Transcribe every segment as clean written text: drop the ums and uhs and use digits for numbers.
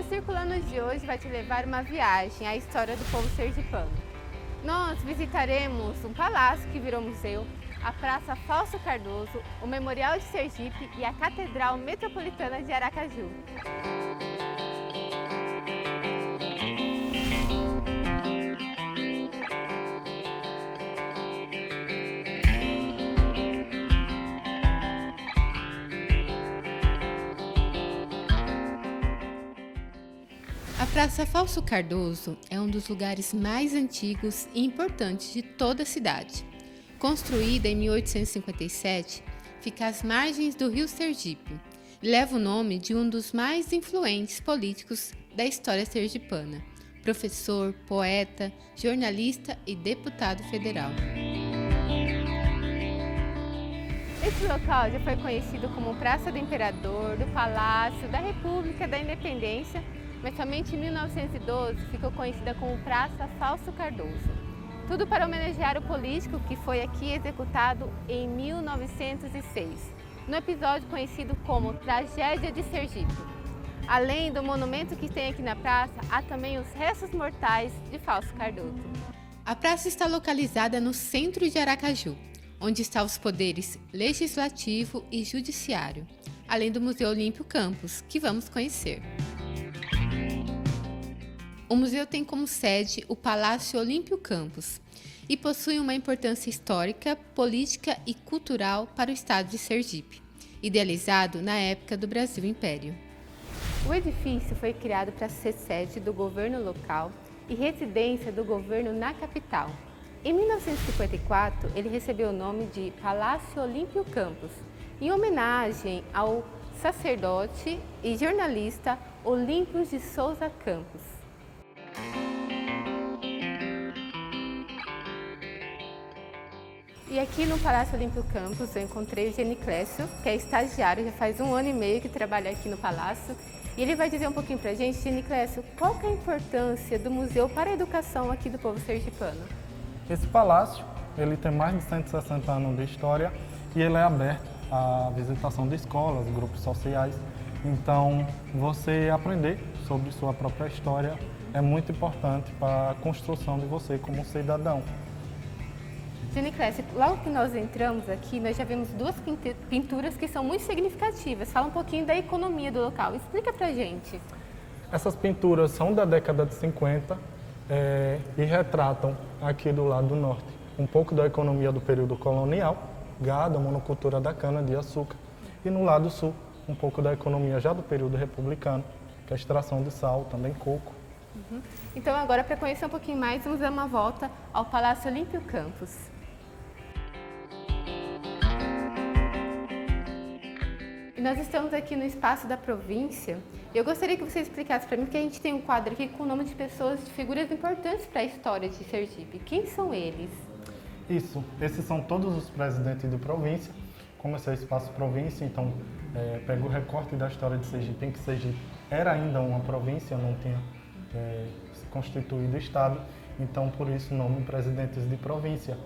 Circulanos de hoje vai te levar uma viagem à história do povo sergipano. Nós visitaremos um palácio que virou museu, a Praça Fausto Cardoso, o Memorial de Sergipe e a Catedral Metropolitana de Aracaju. A Praça Fausto Cardoso é um dos lugares mais antigos e importantes de toda a cidade. Construída em 1857, fica às margens do rio Sergipe e leva o nome de um dos mais influentes políticos da história sergipana, professor, poeta, jornalista e deputado federal. Esse local já foi conhecido como Praça do Imperador, do Palácio, da República, da Independência, mas somente em 1912 ficou conhecida como Praça Fausto Cardoso. Tudo para homenagear o político que foi aqui executado em 1906, no episódio conhecido como Tragédia de Sergipe. Além do monumento que tem aqui na praça, há também os restos mortais de Fausto Cardoso. A praça está localizada no centro de Aracaju, onde estão os poderes legislativo e judiciário, além do Museu Olímpio Campos, que vamos conhecer. O museu tem como sede o Palácio Olímpio Campos e possui uma importância histórica, política e cultural para o estado de Sergipe, idealizado na época do Brasil Império. O edifício foi criado para ser sede do governo local e residência do governo na capital. Em 1954, ele recebeu o nome de Palácio Olímpio Campos, em homenagem ao sacerdote e jornalista Olímpio de Souza Campos. E aqui no Palácio Olímpio Campos eu encontrei o Geniclésio, que é estagiário, já faz 1 ano e meio que trabalha aqui no Palácio. E ele vai dizer um pouquinho pra gente, Geniclésio, qual que é a importância do museu para a educação aqui do povo sergipano? Esse palácio, ele tem mais de 160 anos de história e ele é aberto à visitação de escolas, grupos sociais. Então, você aprender sobre sua própria história é muito importante para a construção de você como cidadão. Geniclésio, logo que nós entramos aqui, nós já vimos 2 pinturas que são muito significativas. Fala um pouquinho da economia do local. Explica pra gente. Essas pinturas são da década de 50 e retratam aqui do lado norte um pouco da economia do período colonial, gado, monocultura da cana-de-açúcar, e no lado sul um pouco da economia já do período republicano, que é a extração de sal, também coco. Então agora, para conhecer um pouquinho mais, vamos dar uma volta ao Palácio Olímpio Campos. E nós estamos aqui no Espaço da Província. Eu gostaria que você explicasse para mim, porque a gente tem um quadro aqui com o nome de pessoas, de figuras importantes para a história de Sergipe. Quem são eles? Isso, esses são todos os presidentes de província. Como esse é o Espaço Província, então pega o recorte da história de Sergipe, em que Sergipe era ainda uma província, não tinha se constituído Estado, então por isso o nome presidentes de província.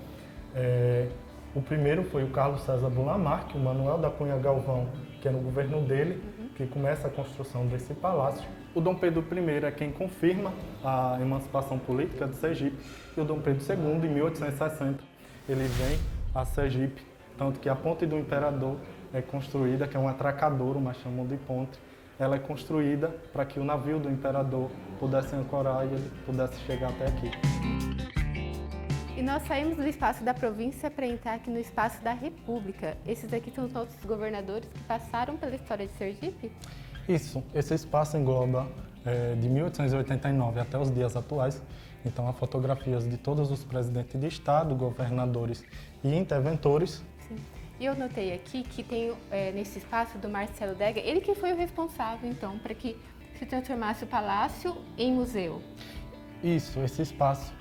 O primeiro foi o Carlos César Bulamarque, o Manuel da Cunha Galvão, que é no governo dele, que começa a construção desse palácio. O Dom Pedro I é quem confirma a emancipação política de Sergipe, e o Dom Pedro II, em 1860, ele vem a Sergipe, tanto que a Ponte do Imperador é construída, que é um atracadouro, mas chamam de ponte. Ela é construída para que o navio do imperador pudesse ancorar e ele pudesse chegar até aqui. E nós saímos do Espaço da Província para entrar aqui no Espaço da República. Esses aqui são os nossos governadores que passaram pela história de Sergipe? Isso, esse espaço engloba de 1889 até os dias atuais. Então há fotografias de todos os presidentes de Estado, governadores e interventores. Sim. E eu notei aqui que tem nesse espaço do Marcelo Dega, ele que foi o responsável então para que se transformasse o palácio em museu. Isso, esse espaço,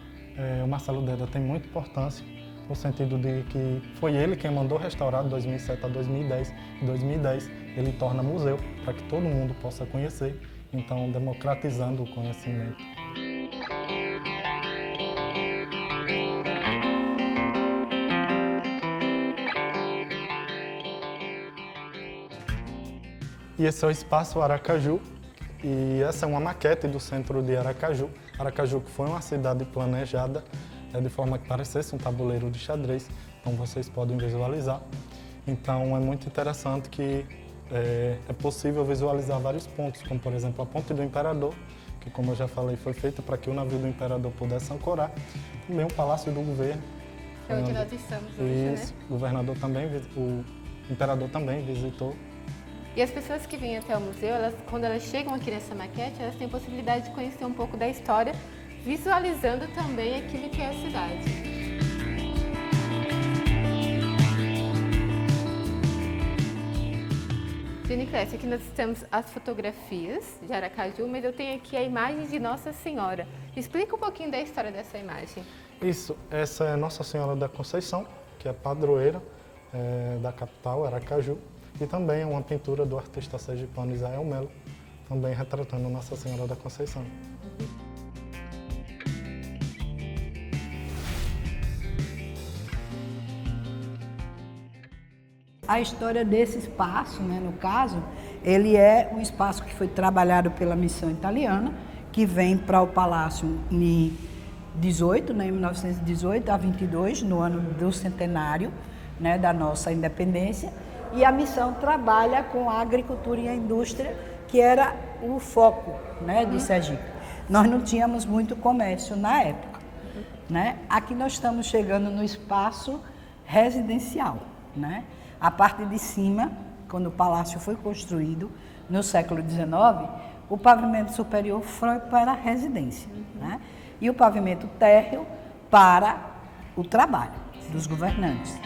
o Marcelo Dega tem muita importância, no sentido de que foi ele quem mandou restaurar de 2007 a 2010. Em 2010 ele torna museu para que todo mundo possa conhecer, então democratizando o conhecimento. E esse é o Espaço Aracaju, E essa é uma maquete do centro de Aracaju. Aracaju que foi uma cidade planejada de forma que parecesse um tabuleiro de xadrez, então vocês podem visualizar. Então é muito interessante que é possível visualizar vários pontos, como por exemplo a Ponte do Imperador, que como eu já falei foi feita para que o navio do Imperador pudesse ancorar. Também o Palácio do Governo. É onde nós estamos hoje, Isso, né? o governador também, o imperador também visitou. E as pessoas que vêm até o museu, quando elas chegam aqui nessa maquete, elas têm a possibilidade de conhecer um pouco da história, visualizando também aquilo que é a cidade. Jenny Clécia, aqui nós temos as fotografias de Aracaju, mas eu tenho aqui a imagem de Nossa Senhora. Explica um pouquinho da história dessa imagem. Isso, essa é Nossa Senhora da Conceição, que é padroeira da capital, Aracaju, e também é uma pintura do artista sergipano Israel Melo, também retratando Nossa Senhora da Conceição. A história desse espaço, né, no caso, ele é um espaço que foi trabalhado pela missão italiana, que vem para o Palácio em 18, né, em 1918 a 22, no ano do centenário, né, da nossa independência, e a missão trabalha com a agricultura e a indústria, que era o foco, né, de Sergipe. Nós não tínhamos muito comércio na época, né? Aqui nós estamos chegando no espaço residencial, né? A parte de cima, quando o palácio foi construído no século XIX, o pavimento superior foi para a residência, né? E o pavimento térreo para o trabalho dos governantes.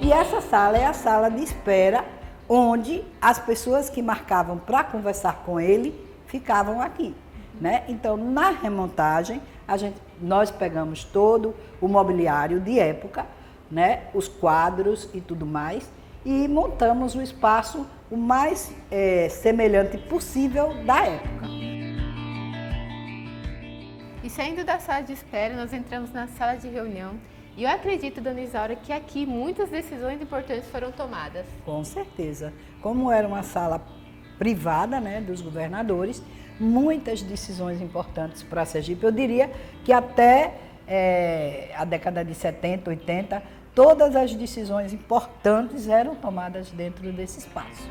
E essa sala é a sala de espera, onde as pessoas que marcavam para conversar com ele ficavam aqui, né? Então, na remontagem, nós pegamos todo o mobiliário de época, né, os quadros e tudo mais, e montamos o espaço o mais semelhante possível da época. E saindo da sala de espera, nós entramos na sala de reunião. E eu acredito, dona Isaura, que aqui muitas decisões importantes foram tomadas. Com certeza. Como era uma sala privada, né, dos governadores, muitas decisões importantes para Sergipe. Eu diria que até a década de 70, 80, todas as decisões importantes eram tomadas dentro desse espaço.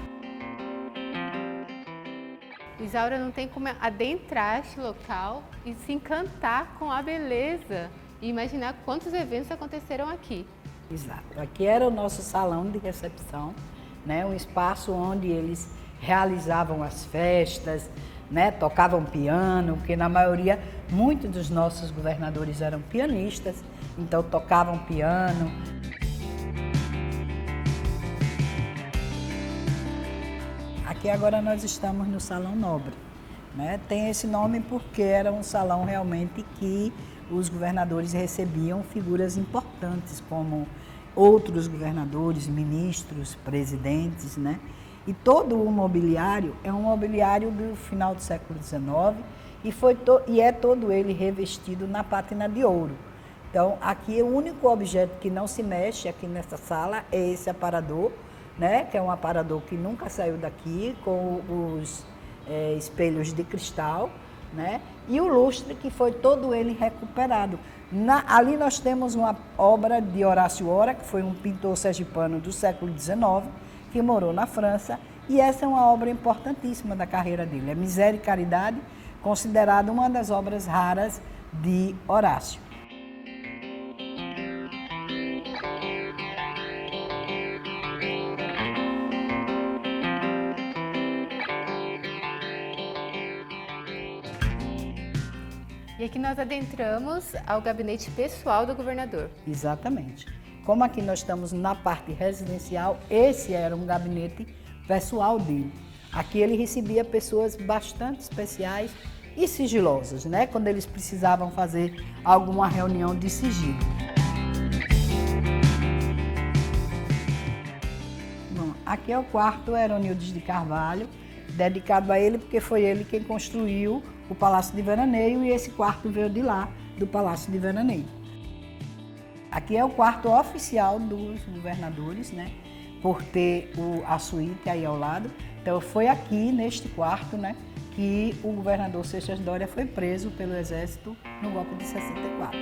Isaura, não tem como adentrar este local e se encantar com a beleza e imaginar quantos eventos aconteceram aqui. Exato. Aqui era o nosso salão de recepção, né? Um espaço onde eles realizavam as festas, né? Tocavam piano, porque na maioria, muitos dos nossos governadores eram pianistas, então tocavam piano. Aqui agora nós estamos no Salão Nobre, né? Tem esse nome porque era um salão realmente que os governadores recebiam figuras importantes, como outros governadores, ministros, presidentes, né? E todo o mobiliário é um mobiliário do final do século XIX e é todo ele revestido na pátina de ouro. Então, aqui o único objeto que não se mexe aqui nessa sala é esse aparador, né? Que é um aparador que nunca saiu daqui, com os espelhos de cristal, né? E o lustre, que foi todo ele recuperado. Ali nós temos uma obra de Horácio Ora, que foi um pintor sergipano do século XIX, que morou na França, e essa é uma obra importantíssima da carreira dele. É Miséria e Caridade, considerada uma das obras raras de Horácio. E aqui nós adentramos ao gabinete pessoal do governador. Exatamente. Como aqui nós estamos na parte residencial, esse era um gabinete pessoal dele. Aqui ele recebia pessoas bastante especiais e sigilosas, né? Quando eles precisavam fazer alguma reunião de sigilo. Bom, aqui é o quarto Heronildes de Carvalho, dedicado a ele porque foi ele quem construiu o Palácio de Veraneio e esse quarto veio de lá, do Palácio de Veraneio. Aqui é o quarto oficial dos governadores, né? Por ter a suíte aí ao lado. Então foi aqui, neste quarto, né, que o governador Seixas Dória foi preso pelo Exército no golpe de 64.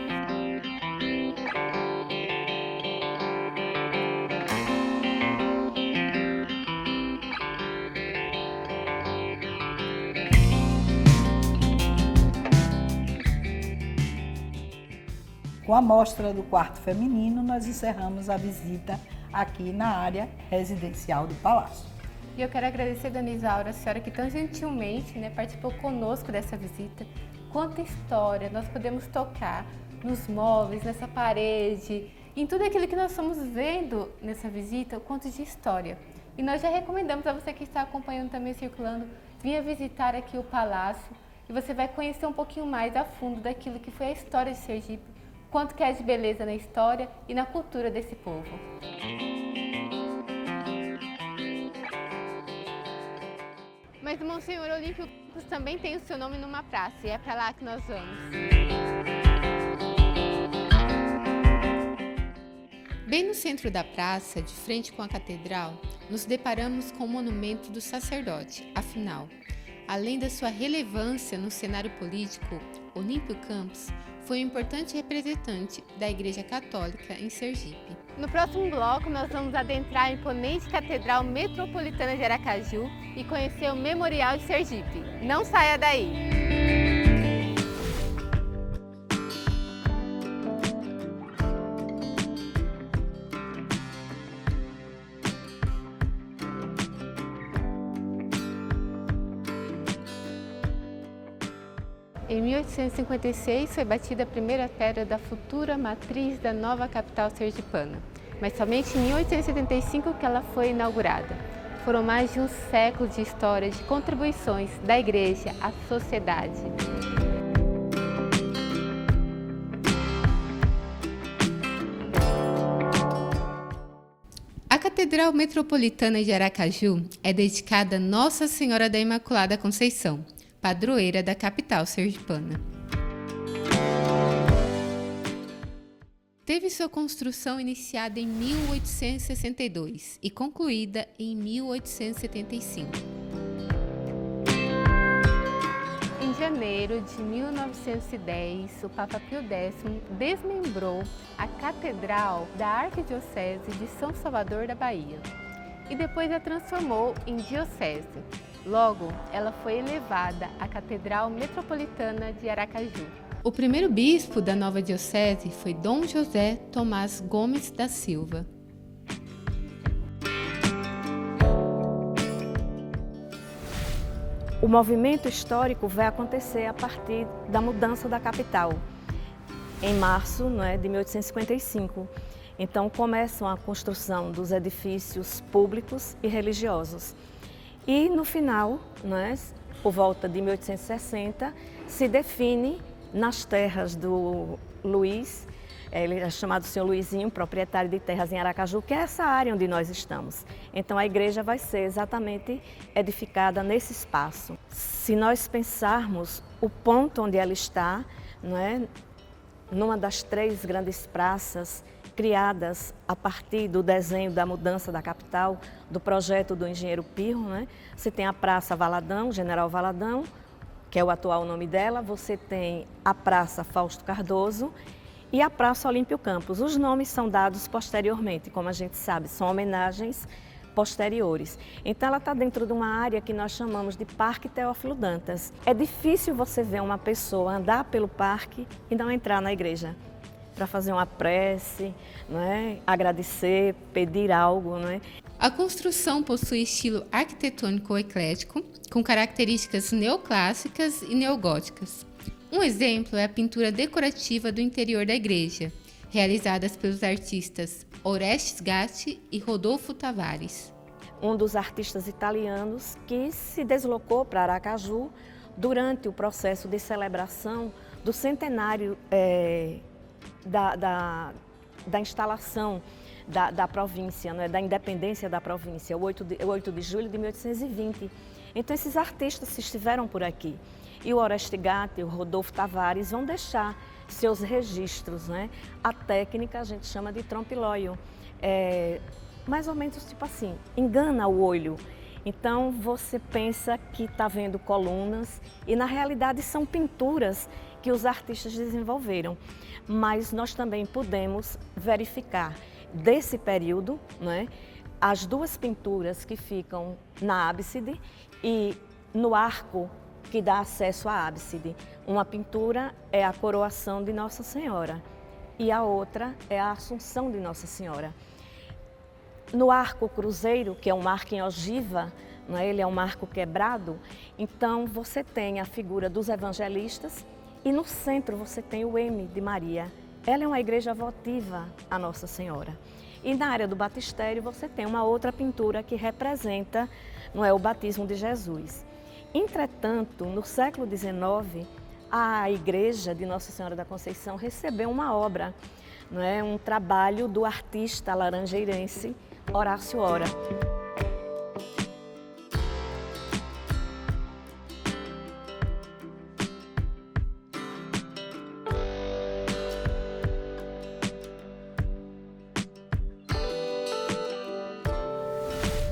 Com a mostra do quarto feminino, nós encerramos a visita aqui na área residencial do Palácio. E eu quero agradecer, dona Isaura, a senhora que tão gentilmente, né, participou conosco dessa visita. Quanta história nós podemos tocar nos móveis, nessa parede, em tudo aquilo que nós estamos vendo nessa visita, o quanto de história. E nós já recomendamos a você que está acompanhando também Circulando, venha visitar aqui o Palácio e você vai conhecer um pouquinho mais a fundo daquilo que foi a história de Sergipe, quanto que é de beleza na história e na cultura desse povo. Mas o Monsenhor Olímpio Campos também tem o seu nome numa praça e é para lá que nós vamos. Bem no centro da praça, de frente com a catedral, nos deparamos com o monumento do sacerdote. Afinal, além da sua relevância no cenário político, Olímpio Campos foi um importante representante da Igreja Católica em Sergipe. No próximo bloco, nós vamos adentrar a imponente Catedral Metropolitana de Aracaju e conhecer o Memorial de Sergipe. Não saia daí! Em 1856 foi batida a primeira pedra da futura matriz da nova capital sergipana, mas somente em 1875 que ela foi inaugurada. Foram mais de um século de história de contribuições da Igreja à sociedade. A Catedral Metropolitana de Aracaju é dedicada a Nossa Senhora da Imaculada Conceição, padroeira da capital sergipana. Teve sua construção iniciada em 1862 e concluída em 1875. Em janeiro de 1910, o Papa Pio X desmembrou a Catedral da Arquidiocese de São Salvador da Bahia e depois a transformou em diocese. Logo, ela foi elevada à Catedral Metropolitana de Aracaju. O primeiro bispo da nova diocese foi Dom José Tomás Gomes da Silva. O movimento histórico vai acontecer a partir da mudança da capital, em março, de 1855. Então, começam a construção dos edifícios públicos e religiosos. E no final, por volta de 1860, se define nas terras do Luiz, ele é chamado Senhor Luizinho, proprietário de terras em Aracaju, que é essa área onde nós estamos. Então a igreja vai ser exatamente edificada nesse espaço. Se nós pensarmos o ponto onde ela está, numa das 3 grandes praças criadas a partir do desenho da mudança da capital, do projeto do engenheiro Pirro, Você tem a Praça Valadão, General Valadão, que é o atual nome dela, você tem a Praça Fausto Cardoso e a Praça Olímpio Campos. Os nomes são dados posteriormente, como a gente sabe, são homenagens posteriores. Então ela está dentro de uma área que nós chamamos de Parque Teófilo Dantas. É difícil você ver uma pessoa andar pelo parque e não entrar na igreja para fazer uma prece, agradecer, pedir algo. A construção possui estilo arquitetônico eclético, com características neoclássicas e neogóticas. Um exemplo é a pintura decorativa do interior da igreja, realizadas pelos artistas Orestes Gatti e Rodolfo Tavares. Um dos artistas italianos que se deslocou para Aracaju durante o processo de celebração do centenário da instalação da província, da independência da província, o 8 de julho de 1820. Então esses artistas estiveram por aqui. E o Orestes Gatti e o Rodolfo Tavares vão deixar seus registros. A técnica a gente chama de trompilóio. Mais ou menos tipo assim, engana o olho. Então você pensa que está vendo colunas e na realidade são pinturas que os artistas desenvolveram. Mas nós também podemos verificar desse período, né, as duas pinturas que ficam na ábside e no arco que dá acesso à ábside. Uma pintura é a coroação de Nossa Senhora e a outra é a Assunção de Nossa Senhora. No arco cruzeiro, que é um arco em ogiva, não é? Ele é um arco quebrado, então você tem a figura dos evangelistas e no centro você tem o M de Maria. Ela é uma igreja votiva a Nossa Senhora. E na área do batistério você tem uma outra pintura que representa, não é, o batismo de Jesus. Entretanto, no século XIX, a igreja de Nossa Senhora da Conceição recebeu uma obra, não é, um trabalho do artista laranjeirense Horácio Ora.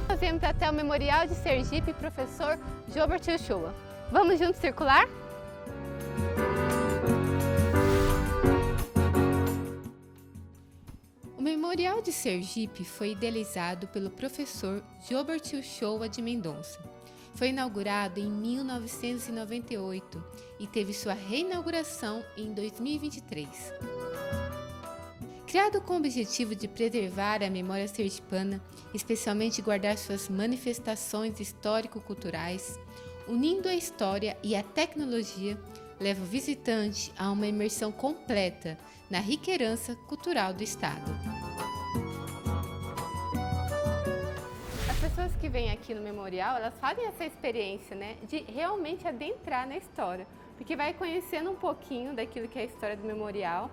Nós viemos até o Memorial de Sergipe, professor Gilbert Uchoa. Vamos juntos circular? O Memorial de Sergipe foi idealizado pelo professor Gilbert Uchoa de Mendonça. Foi inaugurado em 1998 e teve sua reinauguração em 2023. Criado com o objetivo de preservar a memória sergipana, especialmente guardar suas manifestações histórico-culturais, unindo a história e a tecnologia, leva o visitante a uma imersão completa na rica herança cultural do Estado. As pessoas que vêm aqui no Memorial, elas fazem essa experiência, né, de realmente adentrar na história, porque vai conhecendo um pouquinho daquilo que é a história do Memorial,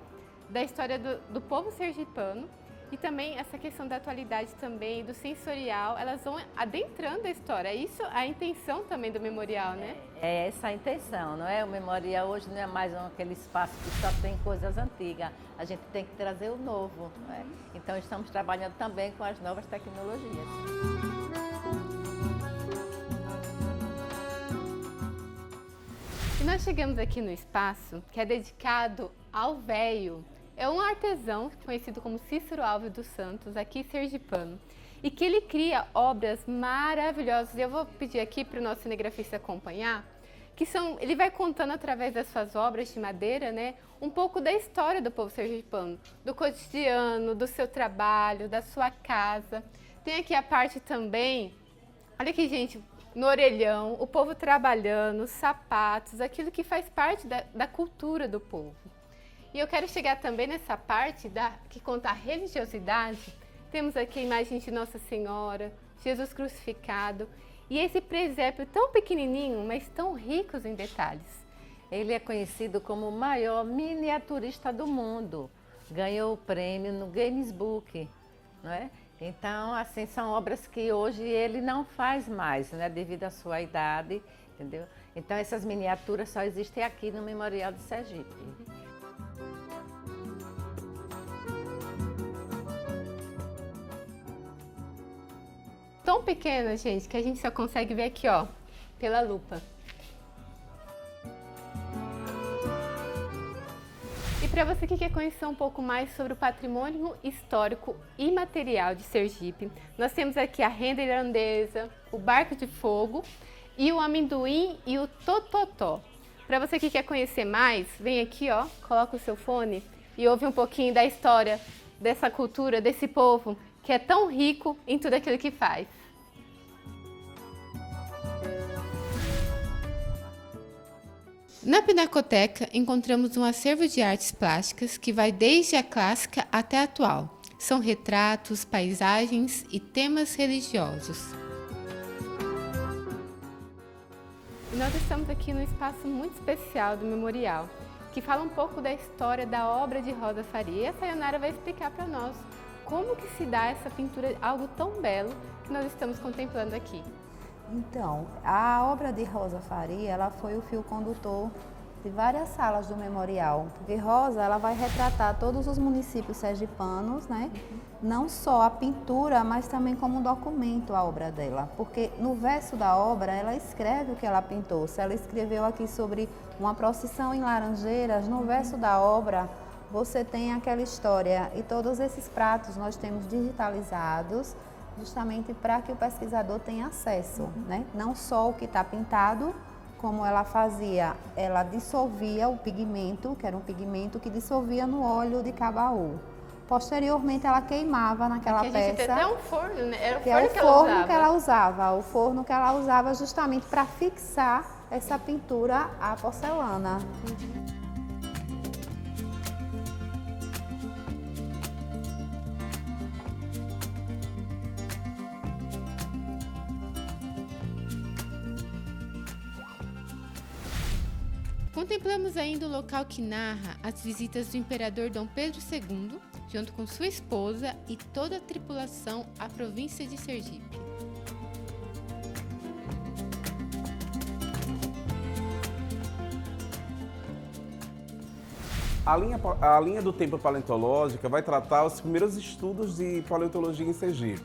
da história do povo sergipano e também essa questão da atualidade também, do sensorial, elas vão adentrando a história. É isso a intenção também do Memorial, né? É essa a intenção, não é? O Memorial hoje não é mais aquele espaço que só tem coisas antigas, a gente tem que trazer o novo, não é? Então estamos trabalhando também com as novas tecnologias. E nós chegamos aqui no espaço que é dedicado ao véio. É um artesão conhecido como Cícero Alves dos Santos, aqui sergipano, e que ele cria obras maravilhosas. Eu vou pedir aqui para o nosso cinegrafista acompanhar, ele vai contando através das suas obras de madeira, né, um pouco da história do povo sergipano, do cotidiano, do seu trabalho, da sua casa. Tem aqui a parte também, olha aqui, gente, no orelhão, o povo trabalhando, os sapatos, aquilo que faz parte da cultura do povo. E eu quero chegar também nessa parte que conta a religiosidade. Temos aqui a imagem de Nossa Senhora, Jesus crucificado e esse presépio tão pequenininho, mas tão ricos em detalhes. Ele é conhecido como o maior miniaturista do mundo. Ganhou o prêmio no Guinness Book, não é? Então, assim, são obras que hoje ele não faz mais, né, devido à sua idade, entendeu? Então, essas miniaturas só existem aqui no Memorial de Sergipe. Tão pequena, gente, que a gente só consegue ver aqui, ó, pela lupa. E para você que quer conhecer um pouco mais sobre o patrimônio histórico e material de Sergipe, nós temos aqui a renda irlandesa, o barco de fogo e o amendoim e o tototó. Para você que quer conhecer mais, vem aqui, ó, coloca o seu fone e ouve um pouquinho da história dessa cultura, desse povo que é tão rico em tudo aquilo que faz. Na Pinacoteca encontramos um acervo de artes plásticas que vai desde a clássica até a atual. São retratos, paisagens e temas religiosos. E nós estamos aqui num espaço muito especial do Memorial, que fala um pouco da história da obra de Rosa Faria. E a Sayonara vai explicar para nós como que se dá essa pintura, algo tão belo que nós estamos contemplando aqui. Então, a obra de Rosa Faria, ela foi o fio condutor de várias salas do memorial, porque Rosa ela vai retratar todos os municípios sergipanos, né? Não só a pintura, mas também como um documento a obra dela, porque no verso da obra ela escreve o que ela pintou. Se ela escreveu aqui sobre uma procissão em Laranjeiras, no verso da obra você tem aquela história, e todos esses pratos nós temos digitalizados justamente para que o pesquisador tenha acesso, né? Não só o que está pintado, como ela fazia, ela dissolvia o pigmento, que era um pigmento que dissolvia no óleo de cabaú. Posteriormente, ela queimava naquela peça. A gente tem até um forno, né? Era o que forno é o que ela forno usava. que ela usava. O forno que ela usava justamente para fixar essa pintura à porcelana. Contemplamos ainda o local que narra as visitas do imperador Dom Pedro II, junto com sua esposa e toda a tripulação à província de Sergipe. A linha do tempo paleontológica vai tratar os primeiros estudos de paleontologia em Sergipe,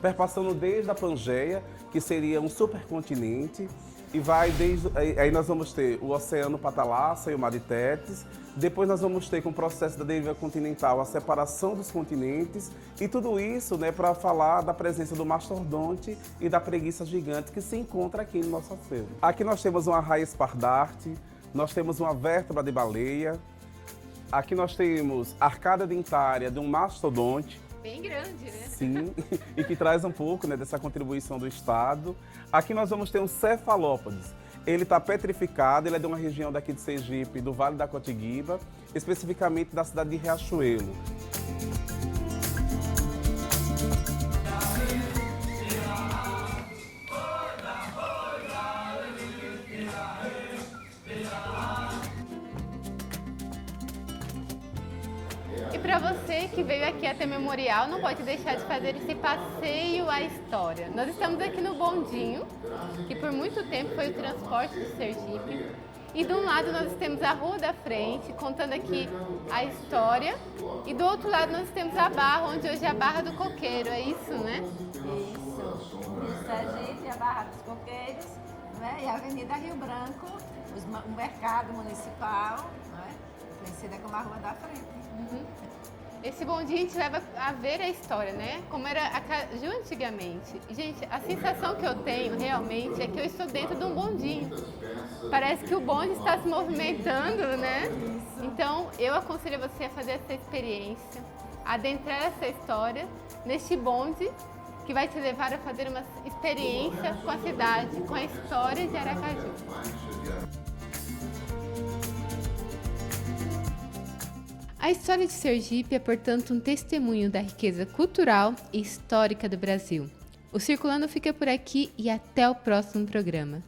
perpassando desde a Pangeia, que seria um supercontinente, e vai desde... Aí nós vamos ter o Oceano Patalaça e o Mar de Tétis. Depois nós vamos ter, com o processo da deriva continental, a separação dos continentes. E tudo isso, né, para falar da presença do mastodonte e da preguiça gigante que se encontra aqui no nosso acervo. Aqui nós temos uma raia espardarte, nós temos uma vértebra de baleia. Aqui nós temos a arcada dentária de um mastodonte. Bem grande, né? Sim, e que traz um pouco, né, dessa contribuição do Estado. Aqui nós vamos ter um cefalópodes. Ele está petrificado, ele é de uma região daqui de Sergipe, do Vale da Cotiguiba, especificamente da cidade de Riachuelo. E para você que veio aqui até Memorial, não pode deixar de fazer esse passeio à história. Nós estamos aqui no bondinho, que por muito tempo foi o transporte de Sergipe. E de um lado nós temos a Rua da Frente, contando aqui a história. E do outro lado nós temos a Barra, onde hoje é a Barra do Coqueiro, é isso, né? Isso. Rio Sergipe, a Barra dos Coqueiros, né? E a Avenida Rio Branco, o mercado municipal, né? Conhecida como a Rua da Frente. Esse bondinho a gente leva a ver a história, né? Como era a Caju antigamente. Gente, a sensação que eu tenho realmente é que eu estou dentro de um bondinho. Parece que o bonde está se movimentando, né? Então, eu aconselho você a fazer essa experiência, a adentrar essa história neste bonde que vai te levar a fazer uma experiência com a cidade, com a história de Aracaju. A história de Sergipe é, portanto, um testemunho da riqueza cultural e histórica do Brasil. O Circulando fica por aqui e até o próximo programa.